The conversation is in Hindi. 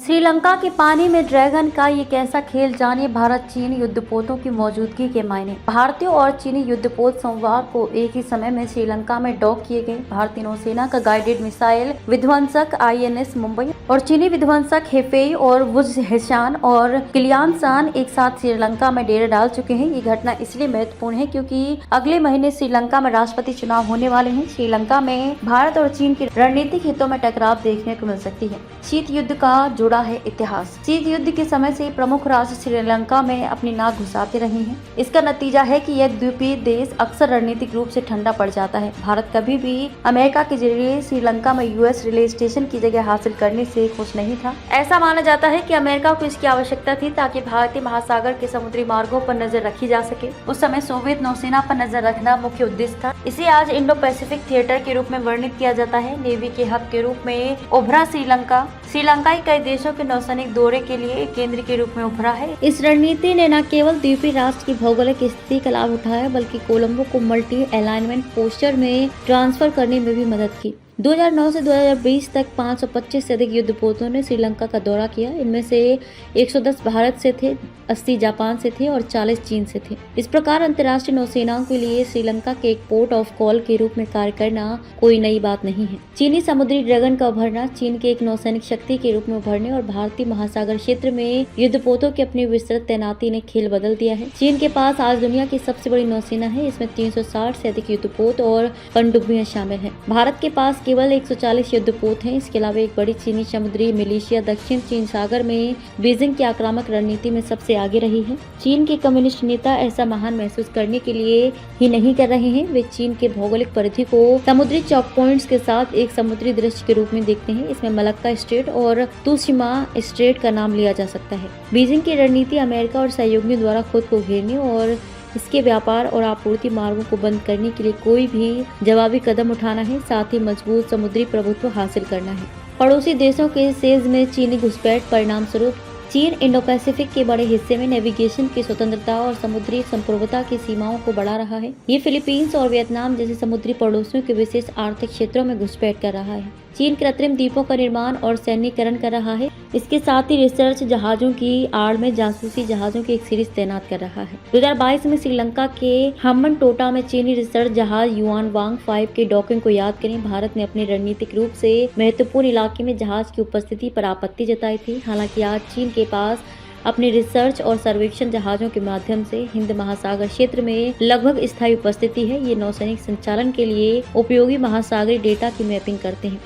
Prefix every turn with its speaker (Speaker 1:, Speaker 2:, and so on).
Speaker 1: श्रीलंका के पानी में ड्रैगन का ये कैसा खेल, जानिए भारत चीन युद्धपोतों की मौजूदगी के मायने। भारतीय और चीनी युद्धपोत सोमवार को एक ही समय में श्रीलंका में डॉक किए गए। भारतीय नौसेना का गाइडेड मिसाइल विध्वंसक INS मुंबई और चीनी विध्वंसक हेफेई और वुजहेशान और किलियानसान एक साथ श्रीलंका में डेरा डाल चुके हैं। ये घटना इसलिए महत्वपूर्ण है क्योंकि अगले महीने श्रीलंका में राष्ट्रपति चुनाव होने वाले हैं। श्रीलंका में भारत और चीन के रणनीतिक हितों में टकराव देखने को मिल सकती है। शीत युद्ध का जुड़ा है इतिहास। शीत युद्ध के समय से प्रमुख राष्ट्र श्रीलंका में अपनी नाक घुसाते रहे हैं। इसका नतीजा है कि यह द्वीपीय देश अक्सर रणनीतिक रूप से ठंडा पड़ जाता है। भारत कभी भी अमेरिका के जरिए श्रीलंका में US रिले स्टेशन की जगह हासिल करने से खुश नहीं था। ऐसा माना जाता है कि अमेरिका को इसकी आवश्यकता थी ताकि भारतीय महासागर के समुद्री मार्गों पर नजर रखी जा सके। उस समय सोवियत नौसेना पर नजर रखना मुख्य उद्देश्य था। इसे आज इंडो पैसिफिक थिएटर के रूप में वर्णित किया जाता है। नेवी के हब के रूप में उभरा श्रीलंकाई कई देशों के नौसैनिक दौरे के लिए एक केंद्र के रूप में उभरा है। इस रणनीति ने न केवल द्वीपीय राष्ट्र की भौगोलिक स्थिति का लाभ उठाया बल्कि कोलंबो को मल्टी अलाइनमेंट पोस्टर में ट्रांसफर करने में भी मदद की। 2009 से 2020 तक 525 से अधिक युद्धपोतों ने श्रीलंका का दौरा किया। इनमें से 110 भारत से थे, 80 जापान से थे और 40 चीन से थे। इस प्रकार अंतर्राष्ट्रीय नौसेनाओं के लिए श्रीलंका के एक पोर्ट ऑफ कॉल के रूप में कार्य करना कोई नई बात नहीं है। चीनी समुद्री ड्रैगन का उभरना, चीन के एक नौसैनिक शक्ति के रूप में उभरने और भारतीय महासागर क्षेत्र में युद्धपोतों की अपनी विस्तृत तैनाती ने खेल बदल दिया है। चीन के पास आज दुनिया की सबसे बड़ी नौसेना है। इसमें 360 से अधिक युद्धपोत और पनडुब्बियां शामिल हैं। भारत के पास केवल 140 युद्धपोत हैं। इसके अलावा एक बड़ी चीनी समुद्री मिलिशिया दक्षिण चीन सागर में बीजिंग की आक्रामक रणनीति में सबसे आगे रही है। चीन के कम्युनिस्ट नेता ऐसा महान महसूस करने के लिए ही नहीं कर रहे हैं, वे चीन के भौगोलिक परिधि को समुद्री चौक पॉइंट्स के साथ एक समुद्री दृश्य के रूप में देखते हैं। इसमें मलक्का स्ट्रेट और त्सुशिमा स्ट्रेट का नाम लिया जा सकता है। बीजिंग की रणनीति अमेरिका और सहयोगियों द्वारा खुद को घेरने और इसके व्यापार और आपूर्ति मार्गों को बंद करने के लिए कोई भी जवाबी कदम उठाना है, साथ ही मजबूत समुद्री प्रभुत्व हासिल करना है। पड़ोसी देशों के सेज में चीनी घुसपैठ परिणाम स्वरूप चीन इंडो पैसिफिक के बड़े हिस्से में नेविगेशन की स्वतंत्रता और समुद्री संप्रभुता की सीमाओं को बढ़ा रहा है। ये फिलीपींस और वियतनाम जैसे समुद्री पड़ोसियों के विशेष आर्थिक क्षेत्रों में घुसपैठ कर रहा है। चीन कृत्रिम द्वीपों का निर्माण और सैन्यकरण कर रहा है। इसके साथ ही रिसर्च जहाजों की आड़ में जासूसी जहाजों की एक सीरीज तैनात कर रहा है। 2022 में श्रीलंका के हम्बनटोटा में चीनी रिसर्च जहाज युआन वांग 5 के डॉकिंग को याद करें। भारत ने अपने रणनीतिक रूप से महत्वपूर्ण इलाके में जहाज की उपस्थिति पर आपत्ति जताई थी। हालांकि आज चीन के पास अपने रिसर्च और सर्वेक्षण जहाजों के माध्यम से हिंद महासागर क्षेत्र में लगभग स्थायी उपस्थिति है। ये नौसैनिक संचालन के लिए उपयोगी महासागरीय डेटा की मैपिंग करते हैं।